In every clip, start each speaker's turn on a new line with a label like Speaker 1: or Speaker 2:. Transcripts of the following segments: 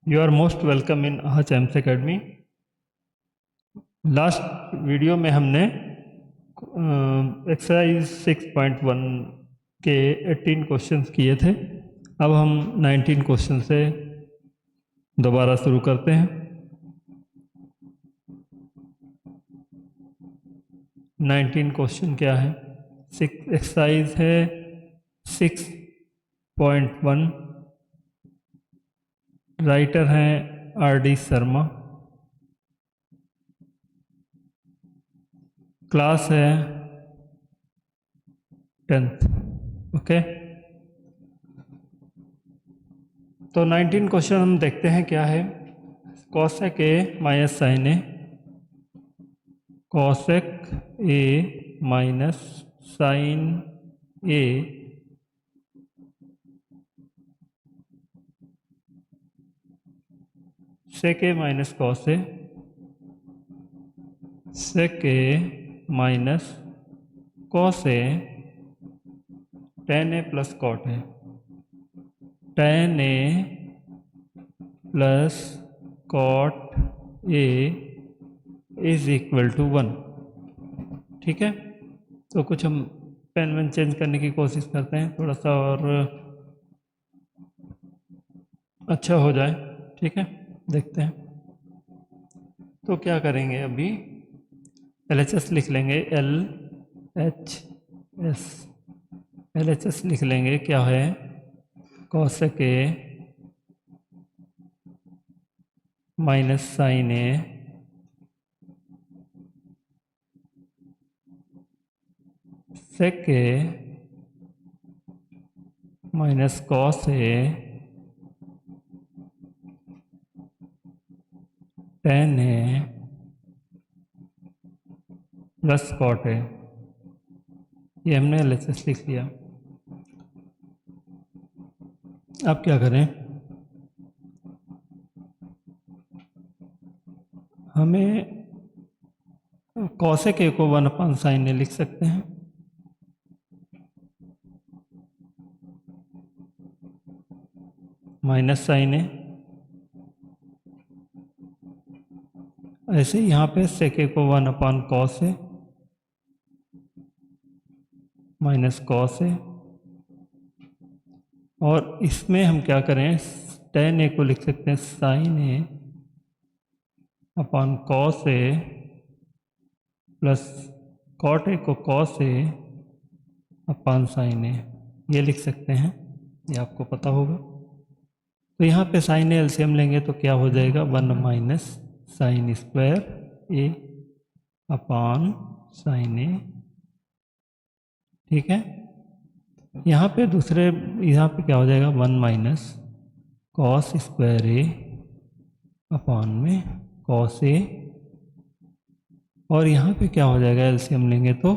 Speaker 1: You are most welcome in Ahach AIMS Academy. Last video में हमने exercise 6.1 के 18 questions किए थे। अब हम 19 क्वेश्चन से दोबारा शुरू करते हैं। 19 क्वेश्चन क्या है? एक्सरसाइज है 6.1। राइटर हैं RD शर्मा। क्लास है 10th। ओके, तो 19 क्वेश्चन हम देखते हैं क्या है। Cosec A minus sine A, cosec A minus sine A sec A minus cos A, sec A minus cos A, tan A plus cot A, tan A plus cot A is equal to 1। ठीक है, तो कुछ हम pen when change करने की कोशिश करते हैं, थोड़ा सा और अच्छा हो जाए। ठीक है, देखते हैं। तो क्या करेंगे, अभी LHS लिख लेंगे, LHS। LHS लिख लेंगे, क्या है, cosec A minus sine A sec A minus cos A tan A plus cot A. ये हमने LHS लिख लिया। अब क्या करें, हमें कॉसेक ए को 1/sin ए लिख सकते हैं, माइनस साइन ए। ऐसे यहाँ पे सेक ए को 1/cos ए माइनस कॉस ए, और इसमें हम क्या करें, टेन ए को लिख सकते हैं sine A upon cos A plus cot A को cos A upon sine A, ये लिख सकते हैं, ये आपको पता होगा। तो यहाँ पे साइन ए एलसीएम लेंगे तो क्या हो जाएगा, 1 माइनस साइन स्क्वायर ए अपॉन साइन ए। ठीक है, यहाँ पे यहाँ पे क्या हो जाएगा, 1 माइनस कॉस स्क्वायर ए अपॉन में कॉस ए, और यहाँ पे क्या हो जाएगा, एलसीएम लेंगे तो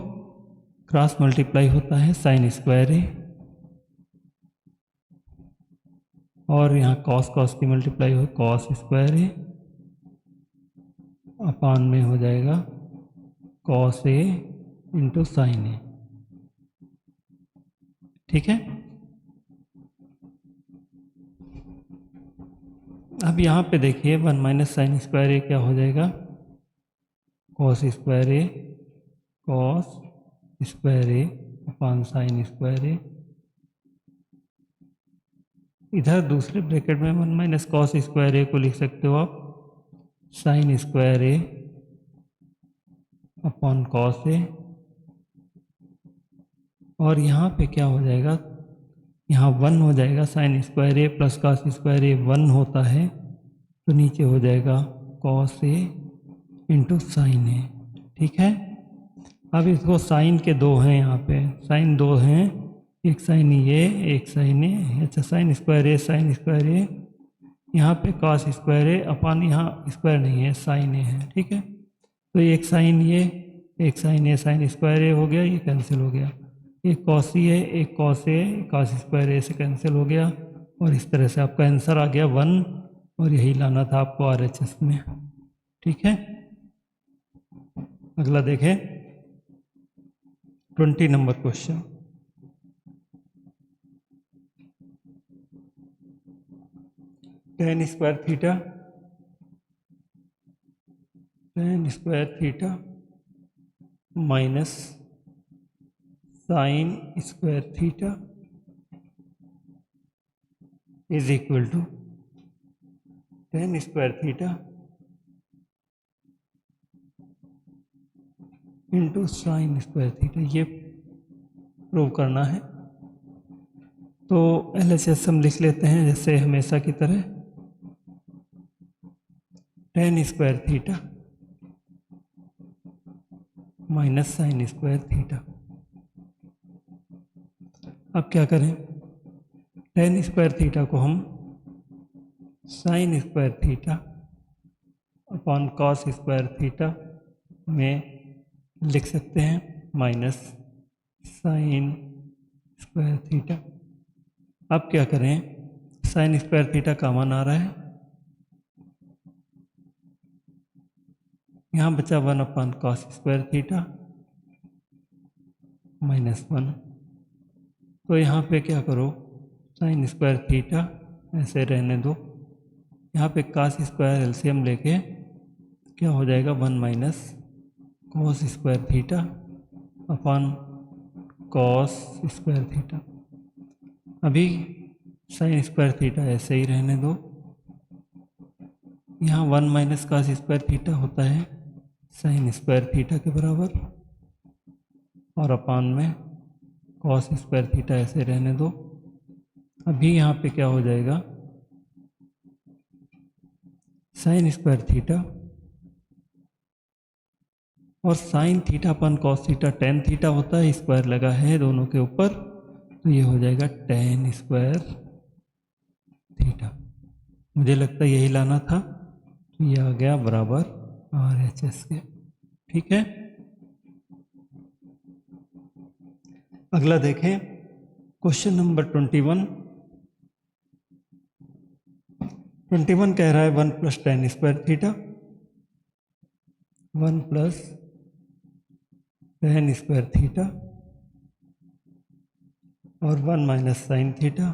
Speaker 1: क्रॉस मल्टीप्लाई होता है साइन स्क्वायर ए, और यहाँ कॉस कॉस की मल्टीप्लाई हो कॉस स्क्वायर ए अपॉन में हो जाएगा कॉस ए इंटू साइन ए। ठीक है, अब यहाँ पे देखिए 1 माइनस साइन स्क्वायर ए क्या हो जाएगा, कॉस स्क्वायर ए कॉस स्क्वायर ए अपॉन साइन स्क्वायर ए। इधर दूसरे ब्रैकेट में 1 माइनस कॉस स्क्वायर ए को लिख सकते हो आप साइन स्क्वायर ए अपॉन कॉस ए, और यहाँ पे क्या हो जाएगा, यहाँ 1 हो जाएगा, sign square A plus cos square ए 1 होता है, तो नीचे हो जाएगा कॉस ए इंटू साइन ए। ठीक है, अब इसको साइन के दो हैं, यहाँ पे साइन दो हैं, एक साइन ये एक साइन ए। अच्छा, साइन स्क्वायर ए, यहाँ पे कॉस स्क्वायर ए अपॉन, यहाँ स्क्वायर नहीं है साइन ए है। ठीक है, तो एक साइन ये एक साइन ए, साइन स्क्वायर ए हो गया, ये कैंसिल हो गया, एक कॉस ए एक कॉस ए, कॉस स्क्वायर ए से कैंसिल हो गया, और इस तरह से आपका आंसर आ गया 1, और यही लाना था आपको RHS में। ठीक है, अगला देखें 20 number question. tan square theta minus sine square theta is equal to tan square theta into sine square theta, ये प्रूव करना है। तो LHS हम लिख लेते हैं जैसे हमेशा की तरह, tan square theta minus sine square theta. अब क्या करें, tan स्क्वायर थीटा को हम sign square theta upon cos square theta में लिख सकते हैं, माइनस साइन स्क्वायर थीटा। अब क्या करें, साइन स्क्वायर थीटा कॉमन आ रहा है, यहाँ बचा 1 upon cos square theta minus 1। तो यहाँ पे क्या करो, साइन स्क्वायर थीटा ऐसे रहने दो, यहाँ पे कॉस स्क्वायर एलसीएम लेके क्या हो जाएगा 1 minus cos square theta upon cos square theta. अभी साइन स्क्वायर थीटा ऐसे ही रहने दो, यहाँ 1 माइनस कॉस स्क्वायर थीटा होता है साइन स्क्वायर थीटा के बराबर, और अपॉन में कॉस स्क्वायर थीटा ऐसे रहने दो। अभी यहाँ पे क्या हो जाएगा, साइन स्क्वायर थीटा और sine theta upon cos theta tan theta होता है, स्क्वायर लगा है दोनों के ऊपर, तो ये हो जाएगा टेन स्क्वायर थीटा। मुझे लगता है यही लाना था, तो ये आ गया बराबर RHS के। ठीक है, अगला देखें क्वेश्चन नंबर 21 कह रहा है 1 plus tan square theta, 1 plus tan square theta और 1 माइनस साइन थीटा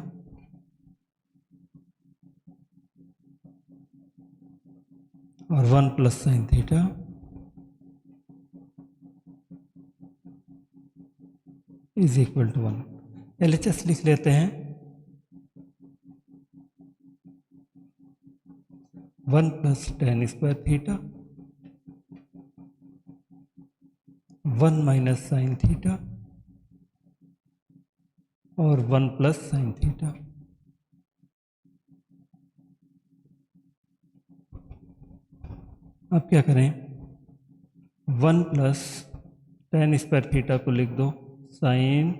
Speaker 1: और 1 plus sine theta is equal to 1। LHS लिख लेते हैं, 1 plus tan square theta 1 minus sine theta और 1 प्लस साइन थीटा। अब क्या करें, 1 प्लस टेन स्क्वायर थीटा को लिख दो sign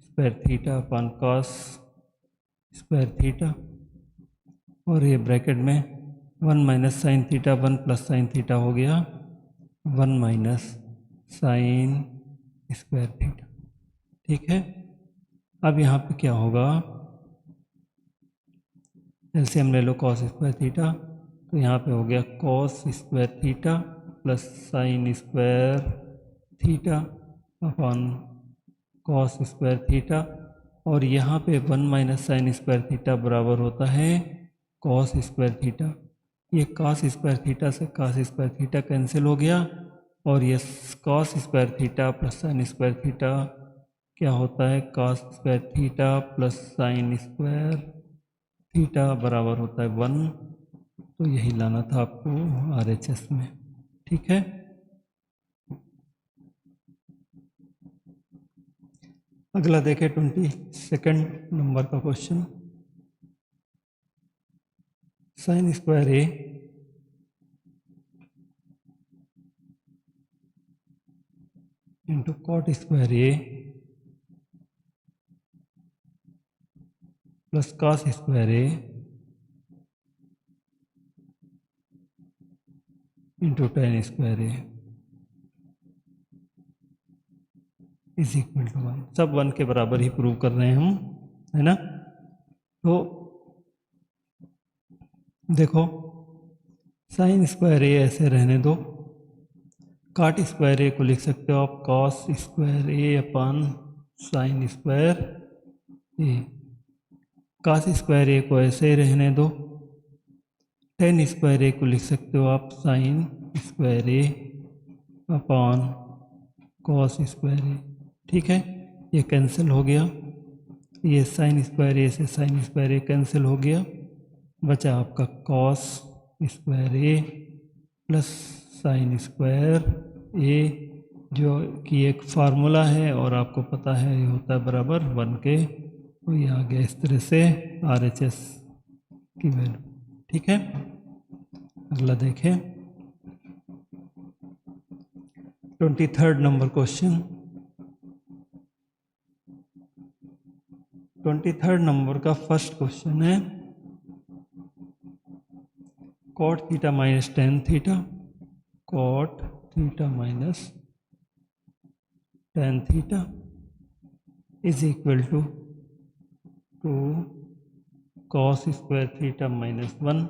Speaker 1: square theta upon cos square theta, और ये ब्रैकेट में 1 minus sine theta 1 plus sine theta हो गया 1 माइनस साइन स्क्वायर थीटा। ठीक है, अब यहाँ पे क्या होगा, एलसीएम ले लो कॉस स्क्वायर थीटा, तो यहाँ पे हो गया cos square theta plus sine square theta upon cos square theta, और यहाँ पे 1 माइनस साइन स्क्वायर थीटा बराबर होता है कॉस स्क्वायर थीटा। ये कॉस स्क्वायर थीटा से कॉस स्क्वायर थीटा कैंसिल हो गया, और ये cos square theta plus sine square theta क्या होता है, cos square theta plus sine square theta बराबर होता है 1। तो यही लाना था आपको RHS में। ठीक है, अगला देखें 22 नंबर का question, sine square A into cot square A plus cos square A into tan square A is equal to 1। सब 1 के बराबर ही प्रूव कर रहे हैं हम, है ना। तो देखो साइन स्क्वायर ए ऐसे रहने दो, कॉट स्क्वायर ए को लिख सकते हो आप कॉस स्क्वायर ए अपॉन साइन स्क्वायर ए, कॉस स्क्वायर ए को ऐसे ही रहने दो, टेन स्क्वायर ए को लिख सकते हो आप sign square A upon cos square A. ठीक है, ये कैंसिल हो गया, ये साइन स्क्वायर ए से साइन स्क्वायर ए कैंसिल हो गया, बचा आपका cos square A plus sine square ए, जो कि एक फार्मूला है और आपको पता है ये होता है बराबर 1 के। तो ये आ गया इस तरह से RHS की वैल्यू। ठीक है, अगला देखें 23rd number question. 23rd number का फर्स्ट क्वेश्चन है cot theta minus ten theta, cot theta minus ten theta is equal to cos square theta minus 1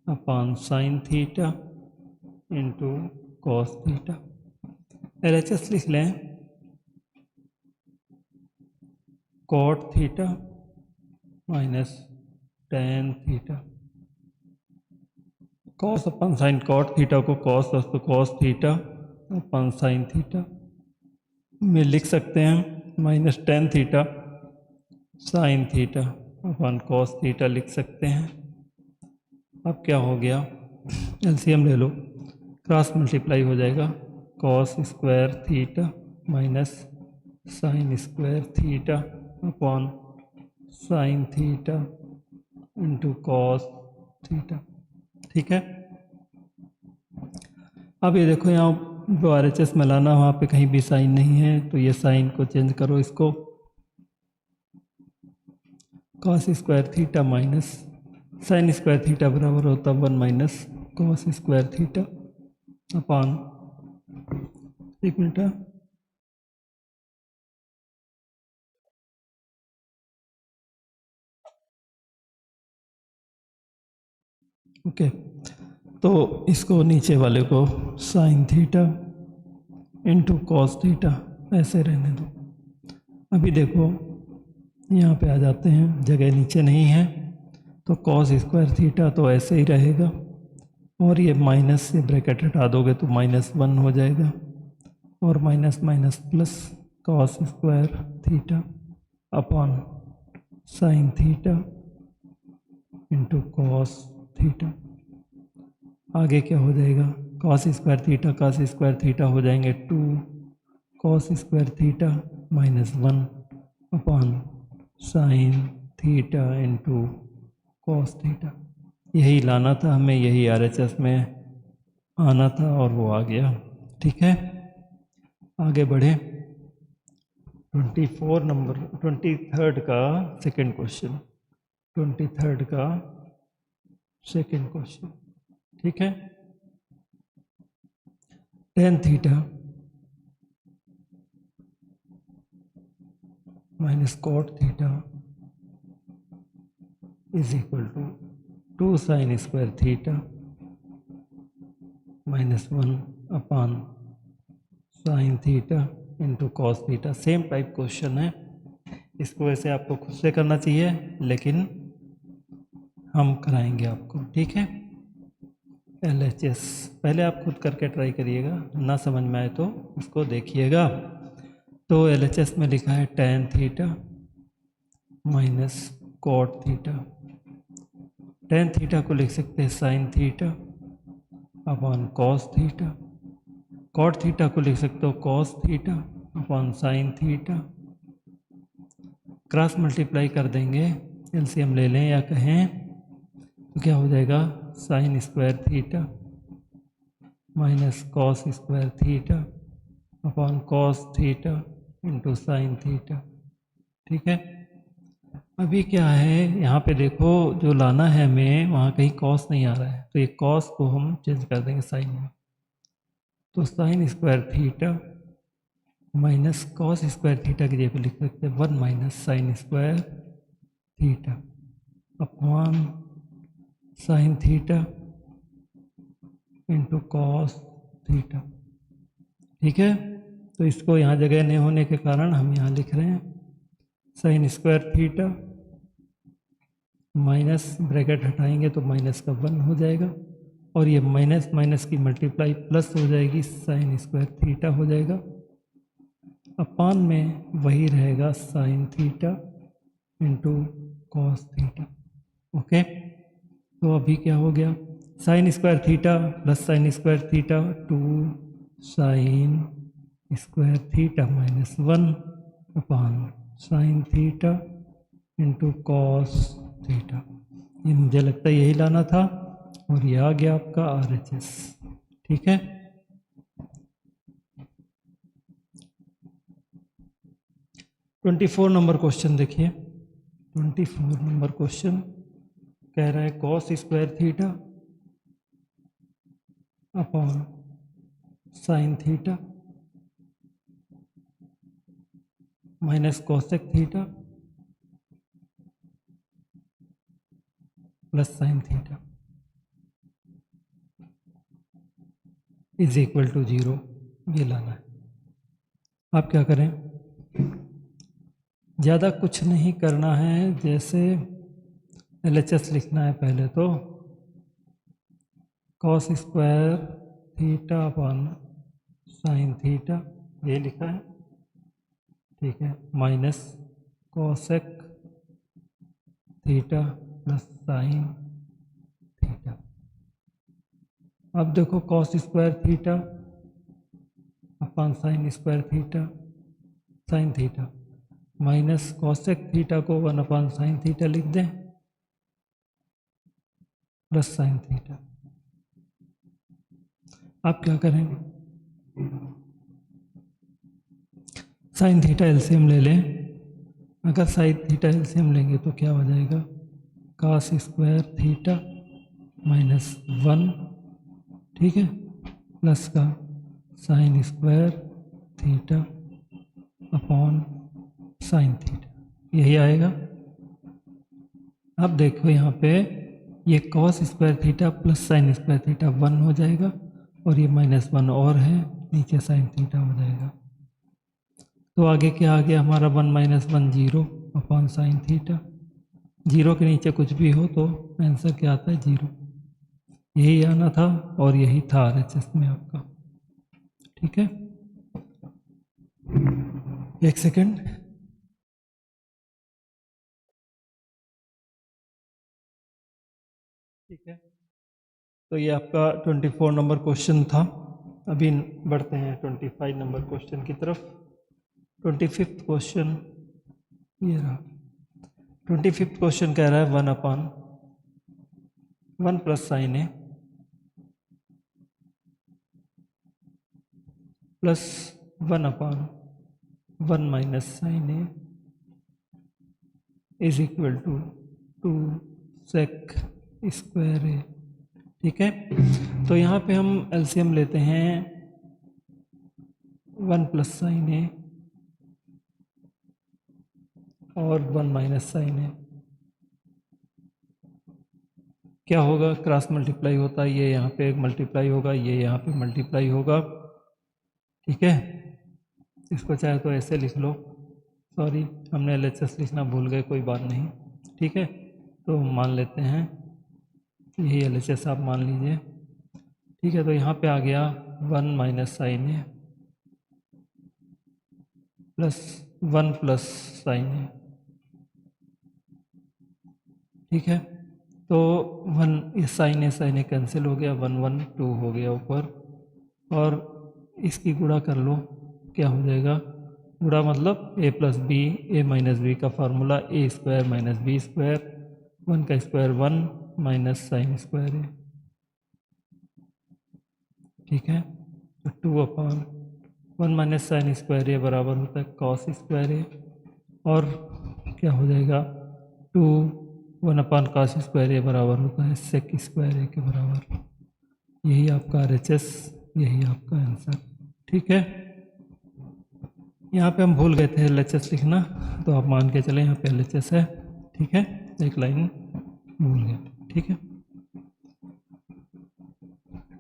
Speaker 1: upon sine theta into cos theta. LHS लिख लें, cot theta minus ten theta, cos upon sine, cot theta को cos तो cos theta upon sine theta में लिख सकते हैं, minus ten theta sine theta upon cos theta लिख सकते हैं। अब क्या हो गया, LCM ले लो, क्रॉस मल्टीप्लाई हो जाएगा, cos square theta minus sine square theta upon sine theta into cos theta. ठीक है, अब ये देखो यहाँ जो RHS में लाना वहाँ पे कहीं भी साइन नहीं है, तो ये साइन को चेंज करो, इसको cos square theta minus sine square theta बराबर होता है 1 minus cos square theta upon, एक मिनट, ओके, तो इसको नीचे वाले को sign theta into cos theta ऐसे रहने दो। अभी देखो यहाँ पे आ जाते हैं, जगह नीचे नहीं है तो कॉस स्क्वायर थीटा तो ऐसे ही रहेगा, और ये माइनस से ब्रैकेट हटा दोगे तो -1 हो जाएगा, और minus minus plus cos square theta upon sine theta into cos theta. आगे क्या हो जाएगा, कॉस स्क्वायर थीटा हो जाएंगे 2 cos square theta -1 upon sine theta into cos theta. यही लाना था हमें, यही RHS में आना था और वो आ गया। ठीक है, आगे बढ़े 23rd का सेकंड क्वेश्चन, 23rd का सेकंड क्वेश्चन। ठीक है, tan theta minus cot theta is equal to 2 sine square theta -1 upon sine theta into cos theta. Same type question है, इसको वैसे आपको खुद से करना चाहिए लेकिन हम कराएंगे आपको। ठीक है, LHS पहले आप खुद करके ट्राई करिएगा, ना समझ में आए तो उसको देखिएगा। तो LHS में लिखा है tan theta minus cot theta, tan theta को लिख सकते हैं sine theta upon cos theta, cot theta को लिख सकते हो cos theta upon sine theta, cross multiply कर देंगे, LCM ले लें या कहें तो क्या हो जाएगा, sign square theta minus cos square theta upon cos theta into sign theta. ठीक है, अभी क्या है यहाँ पे देखो, जो लाना है हमें वहाँ कहीं कॉस नहीं आ रहा है, तो ये कॉस को हम चेंज कर देंगे साइन में, तो sign square theta minus cos square theta की जगह लिख सकते हैं 1 minus sine square theta upon sine theta into cos theta. ठीक है, तो इसको यहाँ जगह नहीं होने के कारण हम यहाँ लिख रहे हैं sign square theta minus bracket हटाएंगे तो माइनस का 1 हो जाएगा, और ये माइनस माइनस की मल्टीप्लाई प्लस हो जाएगी, साइन स्क्वायर थीटा हो जाएगा। अपान में वही रहेगा sign theta into cos theta. Okay, तो अभी क्या हो गया, sign square theta plus sine square theta 2 sine square theta minus 1 अपान sign theta into cos theta. ये मुझे लगता है यही लाना था, और ये आ गया आपका RHS। ठीक है, ट्वेंटी 24 नंबर क्वेश्चन देखिए। 24 नंबर क्वेश्चन कह रहा है cos square theta upon sine theta minus cosec theta plus sine theta is equal to 0, ये लाना है। आप क्या करें, ज़्यादा कुछ नहीं करना है, जैसे LHS लिखना है पहले तो cos square theta upon sine theta, ये लिखा है। ठीक है, minus cosec theta plus sine theta. अब देखो cos square theta upon sign square theta sine theta minus cosec theta को 1 अपॉन साइन थीटा लिख दें प्लस साइन थीटा। आप क्या करेंगे, साइन थीटा एलसीएम ले लें। अगर साइन थीटा एलसीएम लेंगे तो क्या हो जाएगा, कॉस स्क्वायर थीटा माइनस 1, ठीक है, प्लस का sine square theta upon sine theta, यही आएगा। अब देखो यहाँ पे ये cos square theta plus sine square theta 1 हो जाएगा, और ये माइनस 1 और है, नीचे साइन थीटा हो जाएगा। तो आगे क्या आ गया हमारा 1 माइनस 1 0 अपॉन साइन थीटा। 0 के नीचे कुछ भी हो तो आंसर क्या आता है, 0। यही आना था, और यही था RHS में आपका। ठीक है, एक सेकेंड। ठीक है, तो ये आपका 24 नंबर क्वेश्चन था। अभी बढ़ते हैं 25 नंबर क्वेश्चन की तरफ। 25th क्वेश्चन ये रहा। 25th क्वेश्चन कह रहा है 1 upon 1 plus sine A plus 1 upon 1 minus sine A is equal to 2 sec square A. ठीक है, तो यहाँ पे हम एलसीएम लेते हैं 1 प्लस साइन ए और 1 माइनस साइन ए। क्या होगा, क्रॉस मल्टीप्लाई होता है, ये यहाँ पे मल्टीप्लाई होगा, ये यहाँ पे मल्टीप्लाई होगा। ठीक है, इसको चाहे तो ऐसे लिख लो, सॉरी हमने LHS लिखना भूल गए, कोई बात नहीं। ठीक है, तो मान लेते हैं यही LHS आप मान लीजिए। ठीक है, तो यहाँ पे आ गया 1 minus sine A plus 1 plus sine ए। ठीक है, तो 1 साइन ए कैंसिल हो गया, 1 1 2 हो गया ऊपर, और इसकी गुणा कर लो, क्या हो जाएगा, गुणा मतलब a plus B, A minus B का formula A square minus B square, 1 का square 1 minus sine square A. ठीक है, तो 2 upon 1 minus sine square A बराबर होता है कॉस स्क्वायर ए, और क्या हो जाएगा 2 1 अपॉन कॉस स्क्वायर ए बराबर होता है सेक स्क्वायर ए के बराबर। यही आपका RHS, यही आपका आंसर। ठीक है, यहाँ पे हम भूल गए थे LHS लिखना, तो आप मान के चले यहाँ पे LHS है। ठीक है, एक लाइन भूल गया। ठीक है,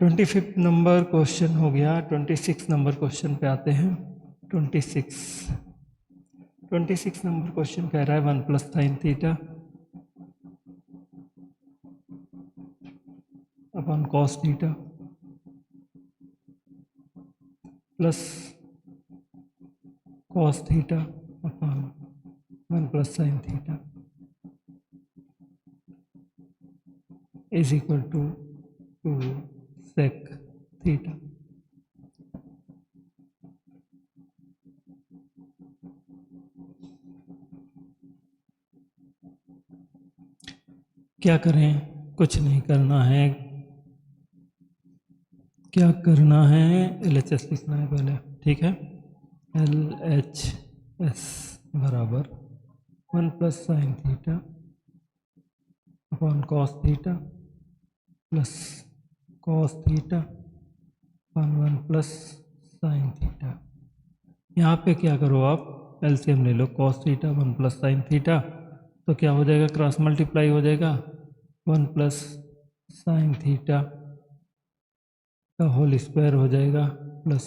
Speaker 1: 25 नंबर क्वेश्चन हो गया। 26 नंबर क्वेश्चन पे आते हैं। 26 नंबर क्वेश्चन कह रहा है 1 plus sine theta upon cos theta plus cos theta upon 1 plus sine theta is equal to sec theta. क्या करें? कुछ नहीं करना है। क्या करना है? LHS लिखना है पहले, ठीक है। LHS बराबर 1 plus sine theta upon cos theta plus cos theta upon 1 plus sine theta. यहाँ पे क्या करो आप, एलसीएम ले लो। Cos theta 1 plus sine theta, तो क्या हो जाएगा? क्रॉस मल्टीप्लाई हो जाएगा। 1 प्लस साइन थीटा का होल स्क्वायर हो जाएगा प्लस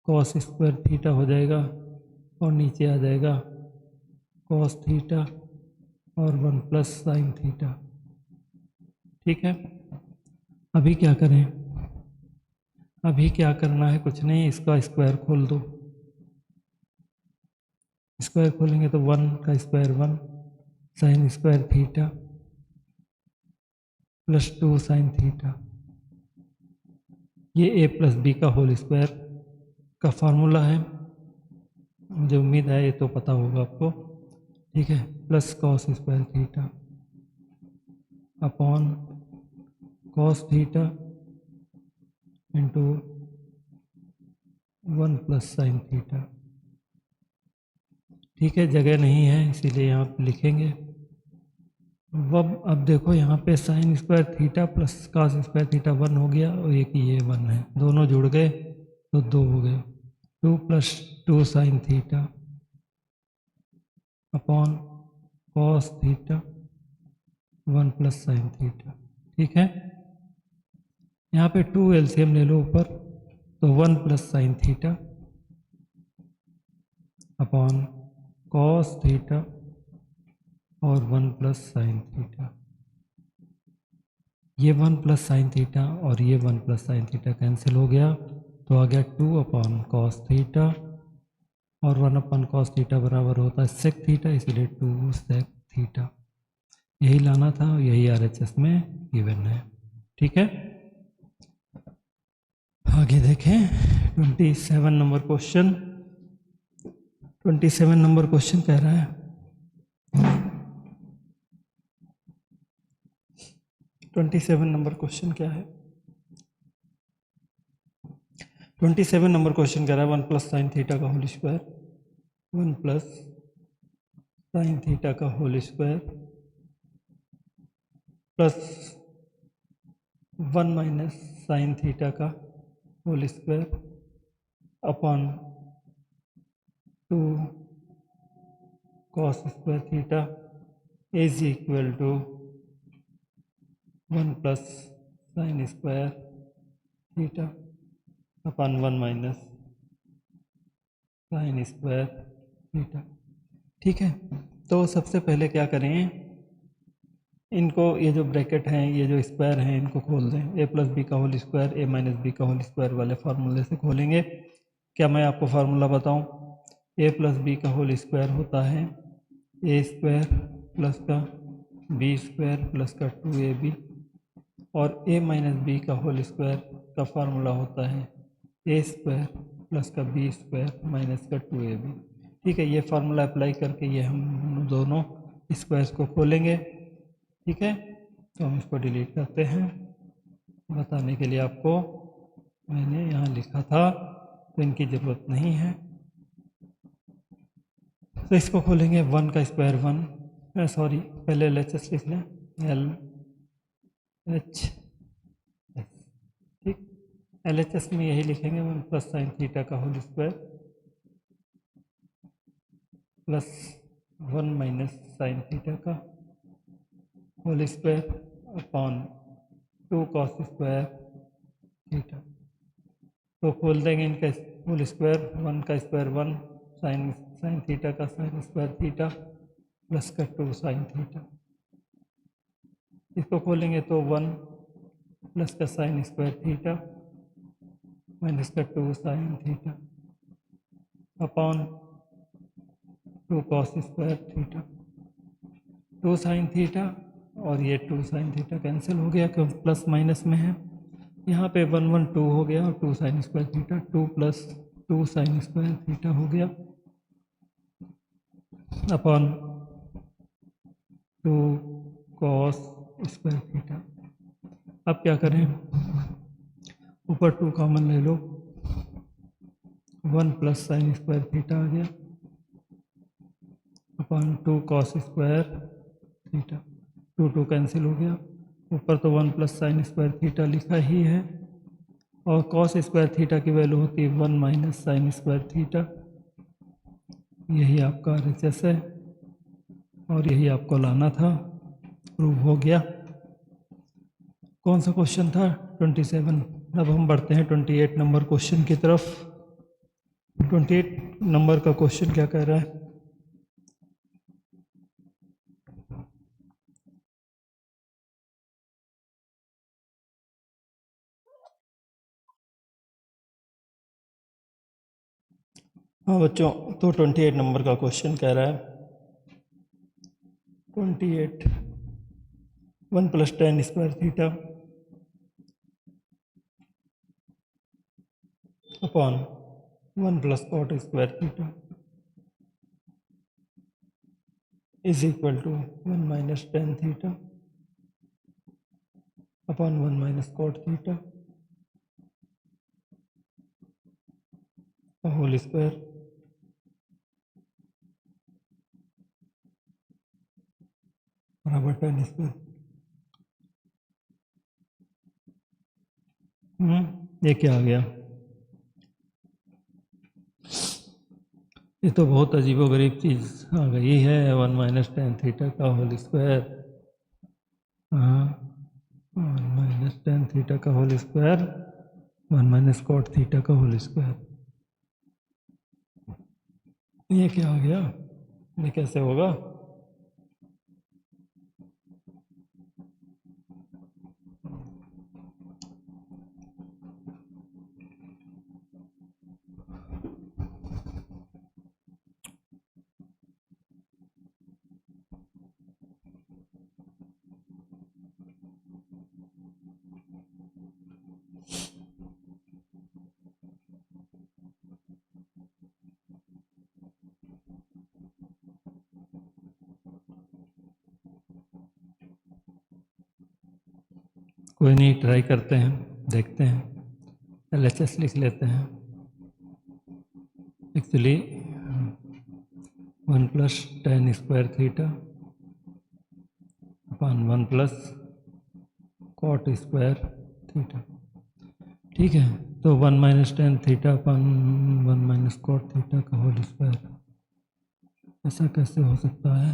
Speaker 1: कॉस स्क्वायर थीटा हो जाएगा और नीचे आ जाएगा कॉस थीटा और 1 प्लस साइन थीटा। ठीक है। अभी क्या करें? अभी क्या करना है? कुछ नहीं, इसका स्क्वायर खोल दो। स्क्वायर खोलेंगे तो 1 का square 1 sine square theta plus 2 sine theta. ये a प्लस बी का होल स्क्वायर का फार्मूला है, मुझे उम्मीद है ये तो पता होगा आपको। ठीक है, plus cos square theta upon cos theta into 1 plus sine theta. ठीक है, जगह नहीं है इसीलिए यहाँ पे लिखेंगे। अब देखो यहाँ पे sign square theta plus cos square theta 1 हो गया और एक ये 1 है, दोनों जुड़ गए तो 2 हो गए। 2 plus 2 sign theta upon cos theta 1 plus sine theta. ठीक है, यहाँ पे 2 एलसीएम ले लो ऊपर, तो 1 plus sine theta upon cos theta और 1 प्लस साइन थीटा। ये 1 प्लस साइन थीटा और ये 1 प्लस साइन थीटा कैंसिल हो गया, तो आ गया 2 अपॉन कॉस थीटा और 1 अपॉन कॉस थीटा बराबर होता है सेक थीटा, इसलिए 2 सेक थीटा। यही लाना था, यही RHS में गिवन है। ठीक है, आगे देखें 27 नंबर क्वेश्चन। 27 नंबर क्वेश्चन कह रहा है 27 नंबर क्वेश्चन क्या है? 27 नंबर क्वेश्चन कह रहा है 1 प्लस साइन थीटा का whole square 1 plus sine theta का whole square plus 1 minus sine theta का whole square upon 2 cos square theta is equal to 1 plus sine square theta upon 1 minus sine square theta. ठीक है, तो सबसे पहले क्या करें, इनको, ये जो ब्रैकेट हैं, ये जो स्क्वायर हैं, इनको खोल दें। a प्लस बी का whole square a minus B का होल स्क्वायर वाले फार्मूले से खोलेंगे। क्या मैं आपको फार्मूला बताऊं? a प्लस बी का होल स्क्वायर होता है a स्क्वायर प्लस का b स्क्वायर प्लस का 2ab और a माइनस बी का होल स्क्वायर का फार्मूला होता है a स्क्वायर प्लस का b स्क्वायर माइनस का 2ab। ठीक है, ये फार्मूला अप्लाई करके ये हम दोनों स्क्वायर्स को खोलेंगे। ठीक है, तो हम इसको डिलीट करते हैं बताने के लिए आपको, मैंने यहाँ लिखा था तो इनकी ज़रूरत नहीं है। तो इसको खोलेंगे 1 का स्क्वायर 1, सॉरी पहले LHS लिख लें, LHS। ठीक, LHS में यही लिखेंगे 1 प्लस साइन थीटा का whole square plus 1 minus sine theta का whole square upon 2 cos square theta. तो खोल देंगे इनका होल स्क्वायर, 1 का स्क्वायर 1 साइन थीटा का साइन स्क्वायर थीटा प्लस का 2 साइन थीटा। इसको खोलेंगे तो 1 प्लस का साइन स्क्वायर थीटा माइनस का 2 sign theta upon 2 cos square theta. 2 sign theta और ये 2 साइन थीटा कैंसिल हो गया क्योंकि प्लस माइनस में है। यहाँ पे 1 1 2 हो गया और 2 sine square theta 2 plus 2 sine square theta हो गया अपॉन 2 कॉस स्क्वायर थीटा। अब क्या करें, ऊपर 2 कॉमन ले लो, 1 प्लस साइन स्क्वायर थीटा आ गया upon 2 cos square theta. 2 2 cancel हो गया, ऊपर तो 1 प्लस साइन स्क्वायर थीटा लिखा ही है और कॉस स्क्वायर थीटा की वैल्यू होती है 1 माइनस साइन स्क्वायर थीटा। यही आपका RHS है और यही आपको लाना था, प्रूव हो गया। कौन सा क्वेश्चन था? 27। अब हम बढ़ते हैं 28 नंबर क्वेश्चन की तरफ। 28 नंबर का क्वेश्चन क्या कह रहा है? हाँ बच्चों, तो 28 नंबर का क्वेश्चन कह रहा है 28 1 plus tan square theta upon 1 plus cot square theta is equal to 1 minus tan theta upon 1 minus cot theta का होल स्क्वायर। बराबर tan स्क्वायर। ये क्या आ गया? ये तो बहुत अजीबोगरीब चीज़ आ गई है। 1 माइनस tan थीटा का होल स्क्वायर। हाँ, 1 माइनस tan थीटा का whole square 1 minus cot theta का होल स्क्वायर। ये क्या आ गया? ये कैसे होगा? कोई नहीं, ट्राई करते हैं, देखते हैं। LHS लिख लेते हैं। Actually 1 plus tan square theta upon 1 plus cot square theta. ठीक है, तो 1 minus tan theta upon 1 minus cot theta का होल स्क्वायर। ऐसा कैसे हो सकता है?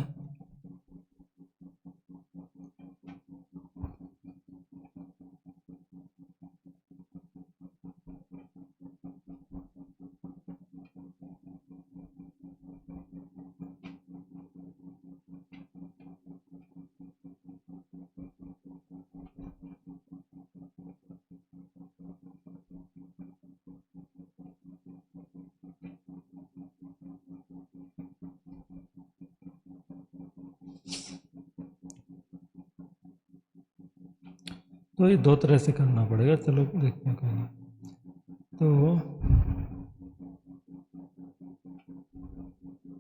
Speaker 1: तो ये दो तरह से करना पड़ेगा। चलो देखते हैं कहीं। तो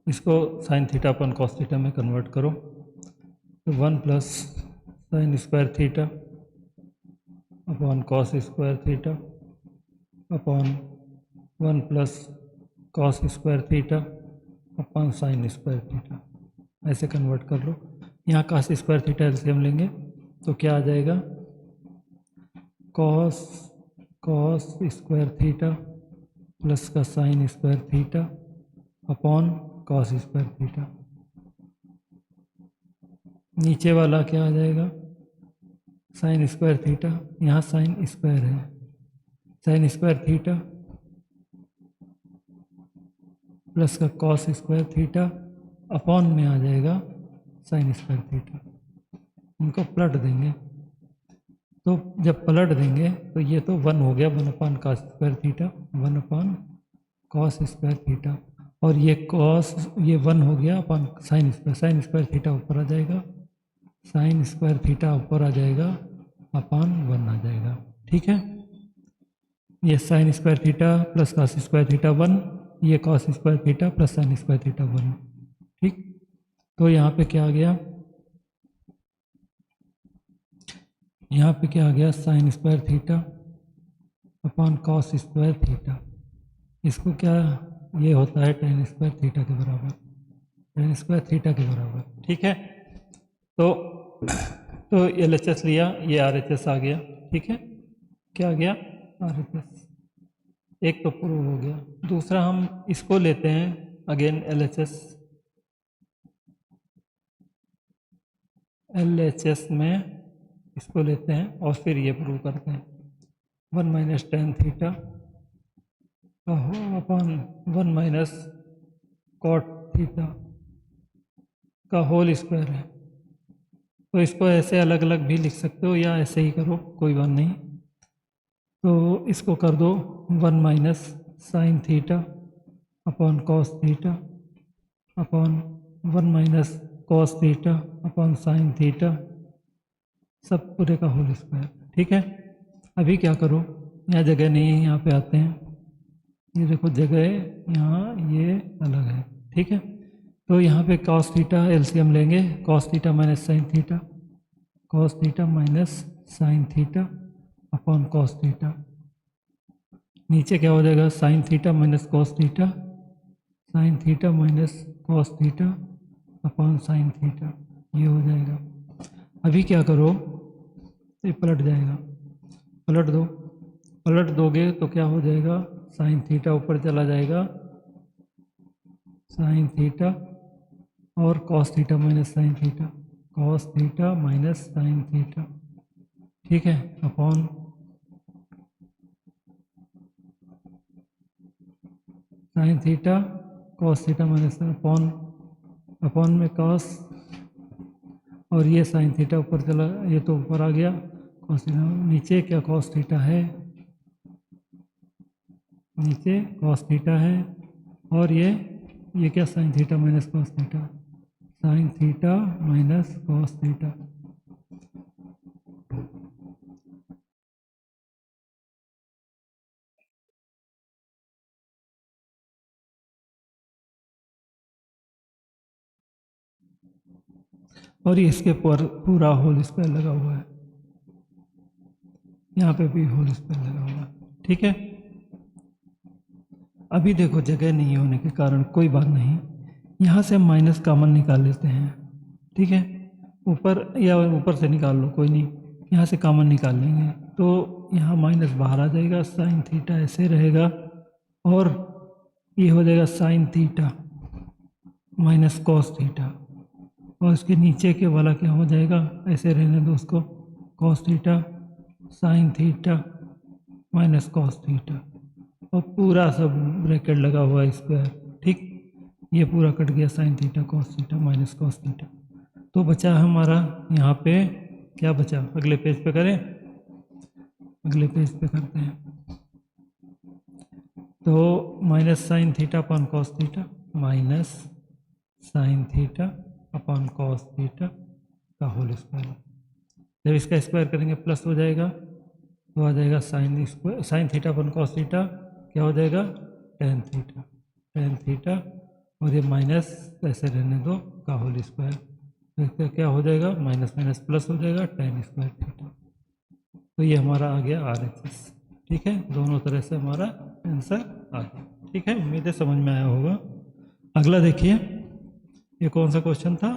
Speaker 1: इसको sine theta upon cos theta में कन्वर्ट करो, तो 1 plus sine square theta upon cos square theta upon 1 plus cos square theta upon sign square theta. ऐसे कन्वर्ट कर लो। यहाँ कॉस स्क्वायर थीटा एलसीएम लेंगे तो क्या आ जाएगा? कॉस स्क्वायर थीटा प्लस का sine square theta upon cos square theta. नीचे वाला क्या आ जाएगा? साइन स्क्वायर थीटा, यहाँ साइन स्क्वायर है, साइन स्क्वायर थीटा प्लस का कॉस स्क्वायर थीटा अपॉन में आ जाएगा साइन स्क्वायर थीटा। उनको पलट देंगे तो जब पलट देंगे तो ये तो 1 हो गया, 1/cos² थीटा, 1/cos² थीटा, और ये cos ये 1 हो गया अपन sin² थीटा ऊपर आ जाएगा, sin² थीटा ऊपर आ जाएगा, अपान 1 आ जाएगा। ठीक है, ये sin² theta plus cos² theta 1, ये cos² theta plus sin² theta 1। ठीक, तो यहाँ पे क्या आ गया, यहाँ पे क्या आ गया, sin² theta upon cos² theta, इसको क्या ये होता है tan² थीटा के बराबर, tan² थीटा के बराबर। ठीक है, तो LHS लिया, ये RHS आ गया। ठीक है, क्या आ गया, RHS, एक तो प्रूव हो गया। दूसरा हम इसको लेते हैं अगेन LHS में इसको लेते हैं और फिर ये प्रूव करते हैं, 1 - tan theta upon 1 - cot theta का होल स्क्वायर है। तो इसको ऐसे अलग अलग भी लिख सकते हो या ऐसे ही करो, कोई बात नहीं। तो इसको कर दो 1 - sin theta upon cos theta upon 1 - cos theta upon sin theta, सब पूरे का होल स्क्वायर। ठीक है, अभी क्या करो, यहाँ जगह नहीं है, यहाँ पे आते हैं, ये देखो जगह है यहाँ, ये अलग है। ठीक है, तो यहाँ पे cos थीटा एलसीएम लेंगे, cos theta minus sine theta, cos theta minus sine theta upon cos theta, नीचे क्या हो जाएगा, sine theta minus cos theta, sine theta minus cos theta upon sine theta, ये हो जाएगा। अभी क्या करो, ये पलट जाएगा, पलट दोगे तो क्या हो जाएगा, साइन थीटा ऊपर चला जाएगा, साइन थीटा और cos theta minus sine theta, cos theta minus sine theta. ठीक है, upon sine theta cos theta minus upon में cos, और ये साइन थीटा ऊपर चला, ये तो ऊपर आ गया, cos थीटा, नीचे क्या cos थीटा है, नीचे cos थीटा है, और ये क्या sign theta minus cos theta, sine theta minus cos theta. और ये इसके पर पूरा होल स्क्वायर लगा हुआ है, यहाँ पे भी होल स्क्वायर लगा हुआ है। ठीक है, अभी देखो जगह नहीं होने के कारण कोई बात नहीं, यहाँ से हम माइनस कॉमन निकाल लेते हैं। ठीक है, ऊपर या ऊपर से निकाल लो, कोई नहीं, यहाँ से कॉमन निकाल लेंगे तो यहाँ माइनस बाहर आ जाएगा, साइन थीटा ऐसे रहेगा, और ये हो जाएगा sine theta minus cos theta, और इसके नीचे के वाला क्या हो जाएगा, ऐसे रहने दो उसको, cos theta sine theta minus cos theta, और पूरा सब ब्रैकेट लगा हुआ है स्क्वायर। ठीक, ये पूरा कट गया, sine theta cos theta minus cos theta. तो बचा हमारा यहाँ पे क्या बचा, अगले पेज पे करें, अगले पेज पे करते हैं। तो minus sine theta upon cos theta, minus sine theta upon cos theta का होल स्क्वायर। जब इसका स्क्वायर करेंगे प्लस हो जाएगा, तो आ जाएगा sine theta upon cos theta, क्या हो जाएगा, टेन थीटा, और ये माइनस ऐसे रहने दो का होल स्क्वायर, तो इसका क्या हो जाएगा, माइनस माइनस प्लस हो जाएगा, tan स्क्वायर थीटा। तो ये हमारा आ गया RHS। ठीक है, दोनों तरह से हमारा आंसर आ गया। ठीक है, उम्मीद है समझ में आया होगा। अगला देखिए, ये कौन सा क्वेश्चन था,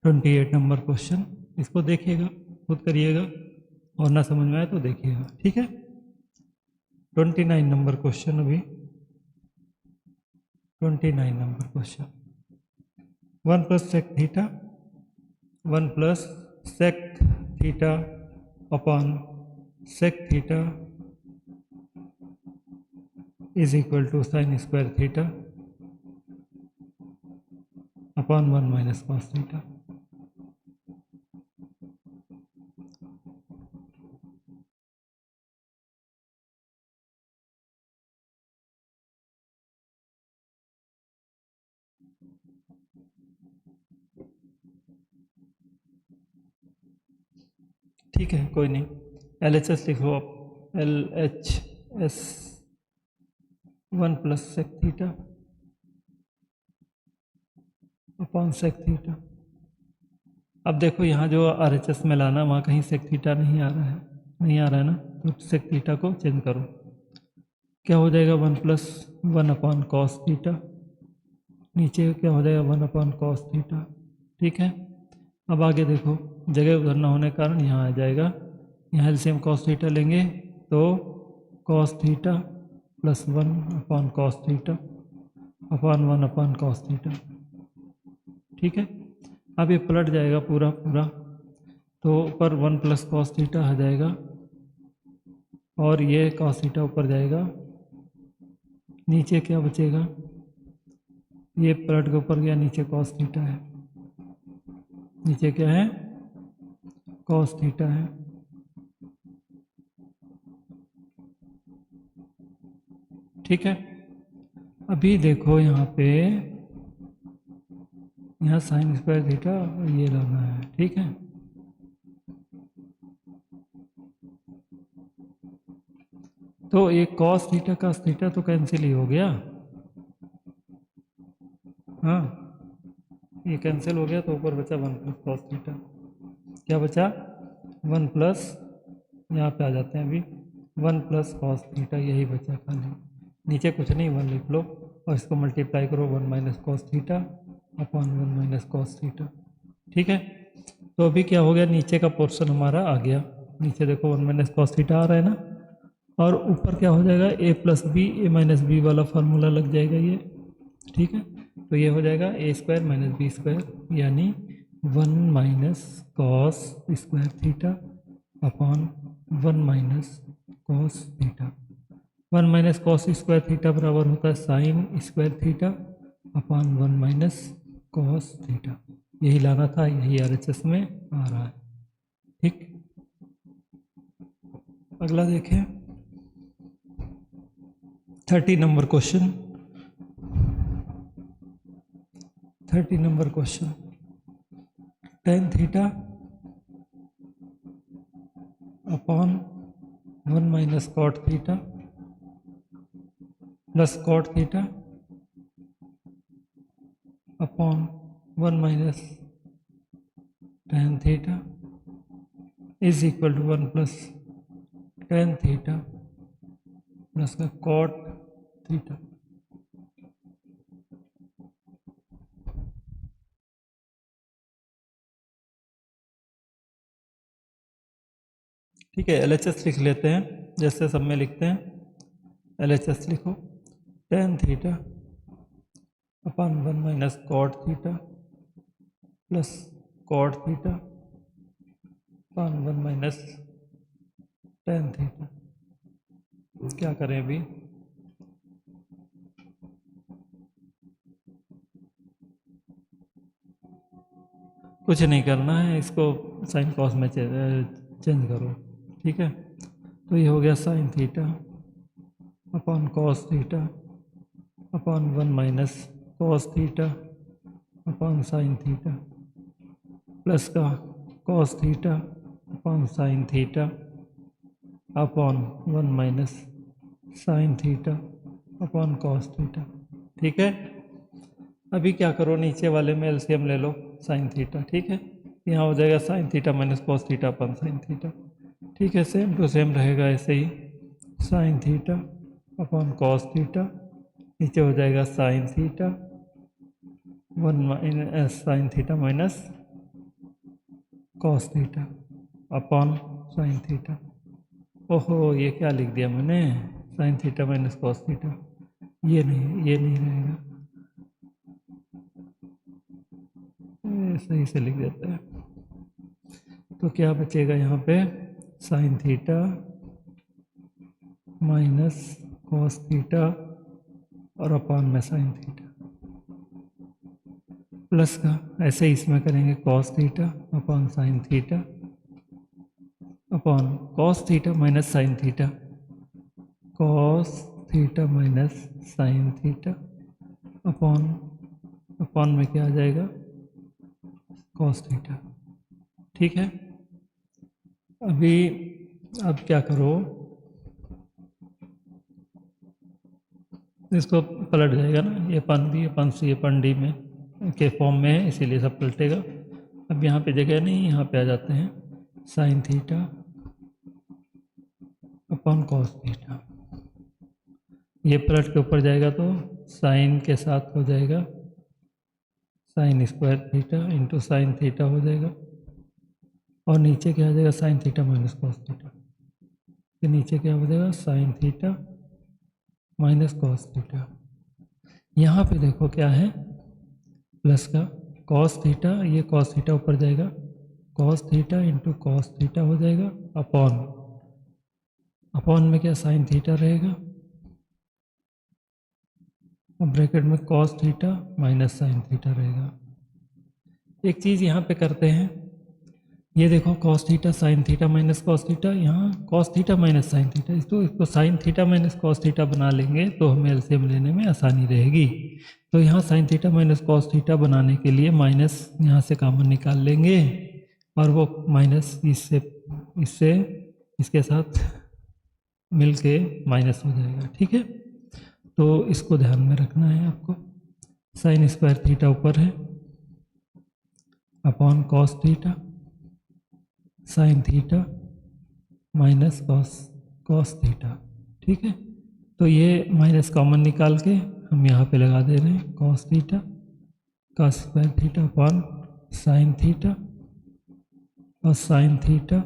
Speaker 1: 28 नंबर क्वेश्चन, इसको देखिएगा, खुद करिएगा, और ना समझ में आए तो देखिएगा। ठीक है, 29 नंबर क्वेश्चन, अभी 29 number question, 1 + sec theta 1 + sec theta upon sec theta is equal to sine square theta upon 1 - cos theta. ठीक है, कोई नहीं। LHS लिखो आप, LHS 1 plus sec theta upon sec theta. अब देखो यहाँ जो RHS में लाना, वहाँ कहीं सेक थीटा नहीं आ रहा है, नहीं आ रहा है ना, तो सेक थीटा को चेंज करो। क्या हो जाएगा 1 प्लस 1 अपॉन कॉस थीटा, नीचे क्या हो जाएगा 1 अपॉन कॉस थीटा। ठीक है, अब आगे देखो, जगह उधर ना होने के कारण यहाँ आ जाएगा, यहाँ एलसीएम कॉस थीटा लेंगे तो cos theta plus 1 upon cos theta upon 1 upon cos theta. ठीक है, अब ये पलट जाएगा पूरा पूरा, तो ऊपर 1 प्लस कॉस थीटा आ जाएगा और ये कॉस थीटा ऊपर जाएगा, नीचे क्या बचेगा, ये पलट के ऊपर गया, नीचे कॉस थीटा है, नीचे क्या है, कॉस थीटा है। ठीक है, अभी देखो यहाँ पे, यहाँ साइन स्क्वायर थीटा ये लाना है। ठीक है, तो एक कॉस थीटा कॉस थीटा तो कैंसिल ही हो गया, हाँ ये कैंसिल हो गया, तो ऊपर बचा 1 प्लस कॉस थीटा। क्या बचा 1 प्लस, यहाँ पे आ जाते हैं अभी, 1 प्लस कॉस थीटा, यही बचा खाली, नीचे कुछ नहीं, 1 लिख लो और इसको मल्टीप्लाई करो 1 minus cos theta upon 1 minus cos theta. ठीक है, तो अभी क्या हो गया, नीचे का पोर्शन हमारा आ गया, नीचे देखो 1 माइनस कॉस थीटा आ रहा है ना, और ऊपर क्या हो जाएगा, ए plus B A minus B वाला फार्मूला लग जाएगा ये। ठीक है, तो ये हो जाएगा ए स्क्वायर माइनस बी स्क्वायर, यानी 1 minus cos square theta upon 1 minus cos theta. 1 minus cos square theta बराबर होता है sign square theta upon 1 minus cos theta. यही लाना था, यही RHS में आ रहा है। ठीक, अगला देखें 30 number question. 30 number question, tan theta upon 1 minus cot theta plus cot theta upon 1 minus ten theta is equal to 1 plus tan theta plus का कॉट थीटा। ठीक है, LHS लिख लेते हैं, जैसे सब में लिखते हैं। LHS लिखो, tan theta upon 1 minus cot theta plus cot theta upon 1 minus ten theta. क्या करें अभी, कुछ नहीं करना है, इसको साइन कॉस में चेंज करो। ठीक है, तो ये हो गया sine theta upon cos theta upon 1 minus cos theta upon sine theta plus का cos theta upon sine theta upon 1 minus sine theta upon cos theta. ठीक है, अभी क्या करो, नीचे वाले में एलसीएम ले लो साइन थीटा। ठीक है, यहाँ हो जाएगा sine theta minus cos theta upon sine theta. ठीक है, सेम टू सेम रहेगा ऐसे ही, sine theta upon cos theta, नीचे हो जाएगा sine theta 1 minus sine theta minus cos theta upon sine theta. ओहो, ये क्या लिख दिया मैंने, sine theta minus cos theta, ये नहीं रहेगा, सही से लिख देते हैं। तो क्या बचेगा यहाँ पे, sign theta minus cos theta और अपॉन में साइन थीटा प्लस का, ऐसे ही इसमें करेंगे cos theta upon sine theta upon cos theta minus sine theta, cos theta minus sine theta upon upon में क्या आ जाएगा, कॉस थीटा। ठीक है, अभी अब क्या करो, इसको पलट जाएगा ना, ये अपन बी अपन सी अपन डी में के फॉर्म में है, इसीलिए सब पलटेगा। अब यहाँ पे जगह नहीं, यहाँ पे आ जाते हैं sine theta upon cos theta. ये पलट के ऊपर जाएगा तो साइन के साथ हो जाएगा sign square theta into sine theta हो जाएगा, और नीचे क्या आ जाएगा, sine theta minus cos theta. फिर नीचे क्या हो जाएगा, sine theta minus cos theta. यहाँ पे देखो क्या है, प्लस का कॉस थीटा, ये कॉस थीटा ऊपर जाएगा, cos theta into cos theta हो जाएगा, अपॉन में क्या साइन थीटा रहेगा, और ब्रैकेट में cos theta minus sine theta रहेगा। एक चीज़ यहाँ पे करते हैं, ये देखो cos theta sine theta minus cos theta, यहाँ cos theta minus sine theta, तो इसको sine theta minus cos theta बना लेंगे तो हमें एलसीएम लेने में आसानी रहेगी। तो यहाँ sign theta minus cos theta बनाने के लिए माइनस यहाँ से कॉमन निकाल लेंगे, और वो माइनस इससे इसके साथ मिलके माइनस हो जाएगा। ठीक है, तो इसको ध्यान में रखना है आपको। साइन स्क्वायर थीटा ऊपर है upon cos theta sine theta minus cos theta. ठीक है, तो ये माइनस कॉमन निकाल के हम यहाँ पे लगा दे रहे हैं cos theta cos square theta upon sine theta और sine theta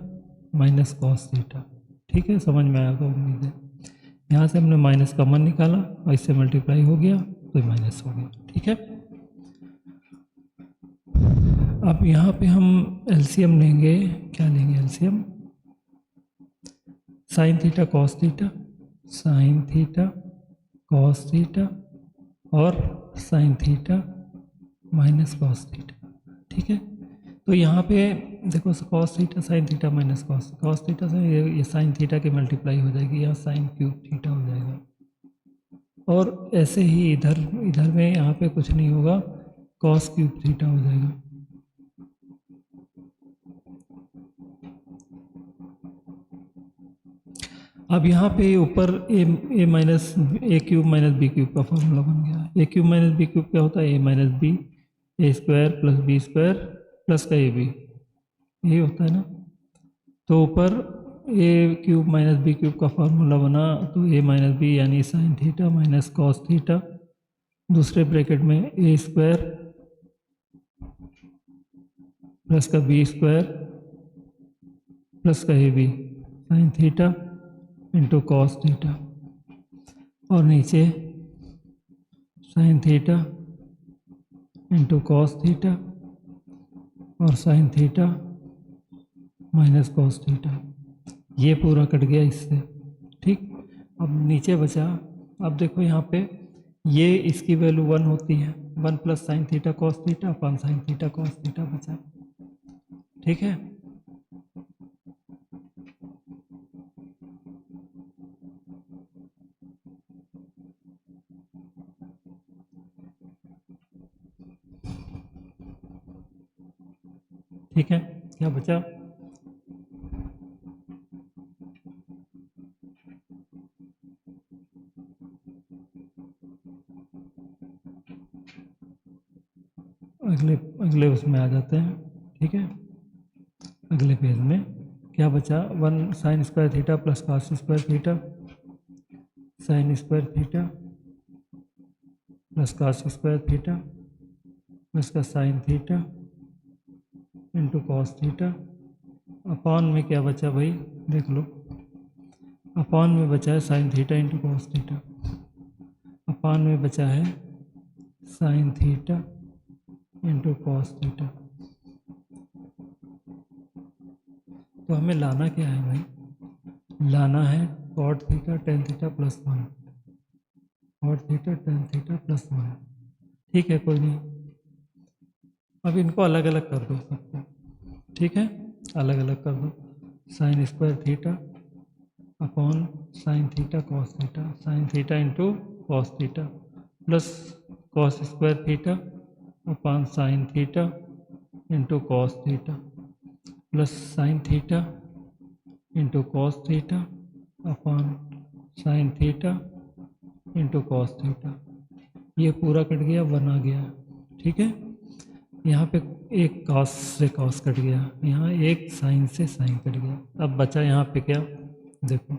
Speaker 1: minus cos theta. ठीक है, समझ में आएगा उम्मीद है। यहाँ से हमने माइनस कॉमन निकाला और इससे मल्टीप्लाई हो गया तो माइनस हो गया। ठीक है, अब यहाँ पे हम एलसीएम लेंगे, क्या लेंगे LCM, sine theta cos theta sine theta cos theta और sine theta minus cos theta. ठीक है, तो यहाँ पे देखो cos theta sine theta minus cos theta से ये साइन थीटा की मल्टीप्लाई हो जाएगी, यहाँ साइन क्यूब थीटा हो जाएगा, और ऐसे ही इधर में यहाँ पे कुछ नहीं होगा, कॉस क्यूब थीटा हो जाएगा। अब यहाँ पे ऊपर A minus A cube minus B cube का फॉर्मूला बन गया। A cube minus B cube क्या होता है, A minus B A square plus B square plus का ए बी, यही होता है ना। तो ऊपर A cube minus B cube का फॉर्मूला बना, तो ए माइनस बी यानी sine theta minus cos theta, दूसरे ब्रैकेट में ए स्क्वायर प्लस का बी स्क्वायर प्लस का A B sine theta into cos theta, और नीचे sine theta into cos theta और sine theta minus cos theta. ये पूरा कट गया इससे। ठीक, अब नीचे बचा, अब देखो यहाँ पे ये इसकी वैल्यू 1 होती है, 1 plus sine theta cos theta upon sine theta cos theta बचा। ठीक है, ठीक है, क्या बचा, अगले उसमें आ जाते हैं। ठीक है, अगले पेज में क्या बचा, 1 sine square theta plus cos square theta sine square theta plus cos square theta plus का sine theta into cos theta. Upon में क्या बचा भाई, देख लो, अपॉन में बचा है sine theta into cos theta, upon में बचा है sine theta into cos theta. तो हमें लाना क्या है भाई, लाना है cot theta tan theta plus 1, cot theta tan theta plus 1। ठीक है, कोई नहीं, अब इनको अलग अलग कर दो सबको। ठीक है, अलग अलग कर दो, sign square theta upon sine theta cos theta sine theta into cos theta plus cos square theta upon sine theta into cos theta plus sine theta into cos theta upon sine theta into cos theta. ये पूरा cut गया, 1 आ गया। ठीक है, यहाँ पे एक cos से कॉस कट गया, यहाँ एक साइन से साइन कट गया। अब बचा यहाँ पे क्या, देखो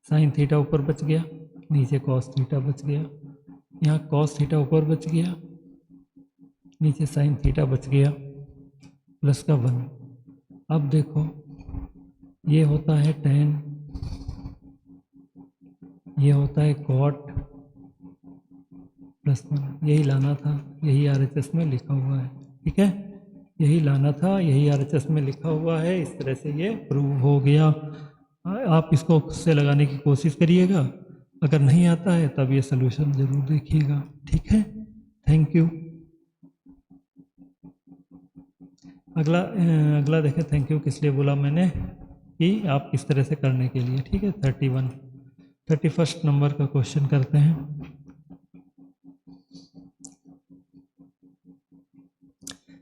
Speaker 1: साइन थीटा ऊपर बच गया, नीचे कॉस थीटा बच गया। यहाँ कॉस थीटा ऊपर बच गया, नीचे साइन थीटा बच गया, प्लस का 1। अब देखो ये होता है tan, ये होता है cot प्लस 1। यही लाना था, यही RHS में लिखा हुआ है। ठीक है, यही लाना था, यही RHS में लिखा हुआ है। इस तरह से ये प्रूव हो गया। आप इसको खुद से लगाने की कोशिश करिएगा, अगर नहीं आता है तब ये सलूशन ज़रूर देखिएगा। ठीक है, थैंक यू। अगला देखें। थैंक यू किस लिए बोला मैंने, कि आप किस तरह से करने के लिए। ठीक है, 31 नंबर का क्वेश्चन करते हैं।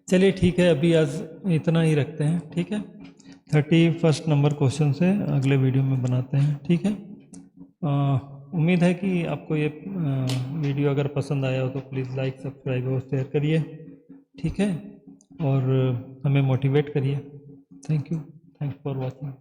Speaker 1: चलिए ठीक है, अभी आज इतना ही रखते हैं। ठीक है, 31 नंबर क्वेश्चन से अगले वीडियो में बनाते हैं। ठीक है, उम्मीद है कि आपको ये वीडियो अगर पसंद आया हो तो प्लीज़ लाइक, सब्सक्राइब और शेयर करिए। ठीक है, और हमें मोटिवेट करिए। Thank you, thanks for watching.